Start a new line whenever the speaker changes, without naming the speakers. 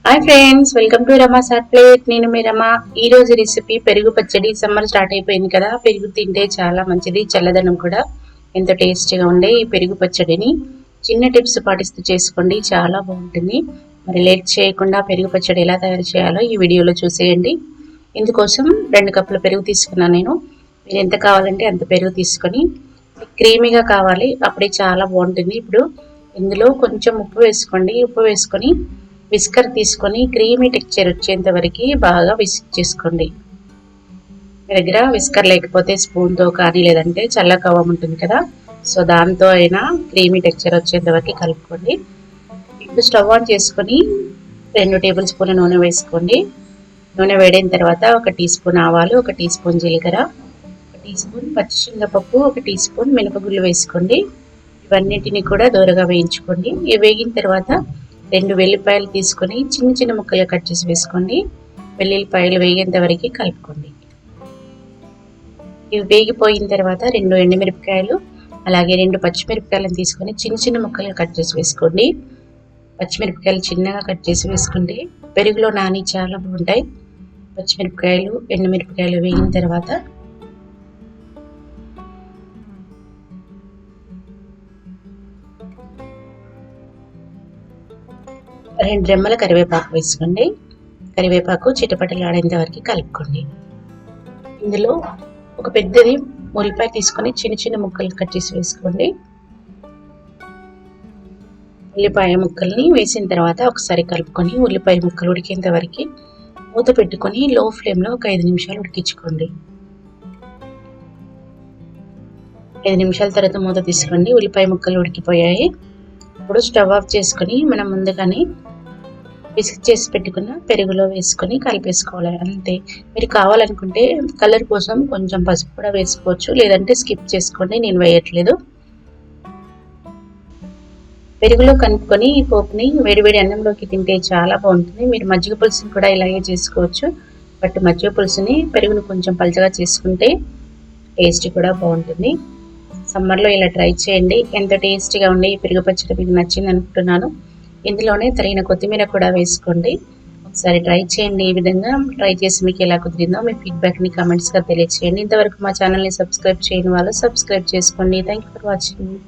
Hi friends, welcome to Rama's hot plate. నేను మీ రమ. ఈ రోజు రెసిపీ పెరుగు పచ్చడి. సమ్మర్ స్టార్ట్ అయిపోయింది కదా, పెరుగు తింటే చాలా మంచిది, చల్లదనం కూడా. ఎంతో టేస్టీగా ఉండే ఈ పెరుగు పచ్చడిని చిన్న టిప్స్ పాటిస్తూ చేసుకోండి, చాలా బాగుంటుంది. మరి లేట్ చేయకుండా పెరుగు పచ్చడి ఎలా తయారు చేయాలో ఈ వీడియోలో చూసేయండి. ఇందుకోసం 2 కప్పుల పెరుగు తీసుకున్నాను నేను. మీరు ఎంత కావాలంటే అంత పెరుగు తీసుకొని, క్రీమీగా కావాలి, అప్పుడే చాలా బాగుంటుంది. ఇప్పుడు ఇందులో కొంచెం ఉప్పు వేసుకోండి. ఉప్పు వేసుకొని విస్కర్ తీసుకొని క్రీమీ టెక్స్చర్ వచ్చేంత వరకు బాగా విస్క్ చేసుకోండి. మీ దగ్గర విస్కర్ లేకపోతే స్పూన్తో కానీ, లేదంటే చల్ల కవ్వం ఉంటుంది కదా, సో దాంతో అయినా క్రీమీ టెక్స్చర్ వచ్చేంత వరకు కలుపుకోండి. ఇప్పుడు స్టవ్ ఆన్ చేసుకొని 2 టేబుల్ స్పూన్ల నూనె వేసుకోండి. నూనె వేడిన తర్వాత 1 టీ స్పూన్ ఆవాలు, 1 టీ స్పూన్ జీలకర్ర, 1 టీ స్పూన్ పచ్చిశనగపప్పు, 1 టీ స్పూన్ మినపగుళ్ళు వేసుకోండి. ఇవన్నిటిని కూడా దూరగా వేయించుకోండి. ఇవి వేగిన తర్వాత 2 వెల్లిపాయలు తీసుకొని చిన్న చిన్న ముక్కలు కట్ చేసి వేసుకోండి. వెల్లుల్లిపాయలు వేగేంత వరకు కలుపుకోండి. ఇవి వేగిపోయిన తర్వాత 2 ఎండుమిరపకాయలు, అలాగే 2 పచ్చిమిరపకాయలను తీసుకొని చిన్న చిన్న ముక్కలు కట్ చేసి వేసుకోండి. పచ్చిమిరపకాయలు చిన్నగా కట్ చేసి వేసుకుంటే పెరుగులో నాని చాలా బాగుంటాయి. పచ్చిమిరపకాయలు, ఎండుమిరపకాయలు వేగిన తర్వాత 2 రెమ్మల కరివేపాకు వేసుకోండి. కరివేపాకు చిటపటలాడేంత వరకు కలుపుకోండి. ఇందులో ఒక పెద్దది ఉల్లిపాయ తీసుకొని చిన్న చిన్న ముక్కలు కట్ చేసి వేసుకోండి. ఉల్లిపాయ ముక్కల్ని వేసిన తర్వాత ఒకసారి కలుపుకొని ఉల్లిపాయ ముక్కలు ఉడికేంత వరకు మూత పెట్టుకొని లో ఫ్లేమ్లో ఒక 5 నిమిషాలు ఉడికించుకోండి. 5 నిమిషాల తర్వాత మూత తీసుకోండి. ఉల్లిపాయ ముక్కలు ఉడికిపోయాయి. ఇప్పుడు స్టవ్ ఆఫ్ చేసుకొని మనం ముందుగానే విస్క్ చేసి పెట్టుకున్న పెరుగులో వేసుకొని కలిపేసుకోవాలి, అంతే. మీరు కావాలనుకుంటే కలర్ కోసం కొంచెం పసుపు కూడా వేసుకోవచ్చు, లేదంటే స్కిప్ చేసుకోండి, నేను వేయట్లేదు. పెరుగులో కలుపుకొని ఈ పోపుని వేడివేడి అన్నంలోకి తింటే చాలా బాగుంటుంది. మీరు మజ్జిగ పులుసుని కూడా ఇలాగే చేసుకోవచ్చు, బట్ మజ్జిగ పులుసుని పెరుగును కొంచెం పలచగా చేసుకుంటే టేస్ట్ కూడా బాగుంటుంది. సమ్మర్లో ఇలా ట్రై చేయండి. ఎంతో టేస్టీగా ఉండి ఈ పెరుగు పచ్చడి మీకు నచ్చింది అనుకుంటున్నాను. ఇందులోనే తరిగిన కొత్తిమీర కూడా వేసుకోండి. ఒకసారి ట్రై చేయండి. ఈ విధంగా ట్రై చేసి మీకు ఎలా కుదిరిందో మీ ఫీడ్బ్యాక్ని కామెంట్స్గా తెలియజేయండి. ఇంతవరకు మా ఛానల్ని సబ్స్క్రైబ్ చేయని వాళ్ళు సబ్స్క్రైబ్ చేసుకోండి. Thank you for watching.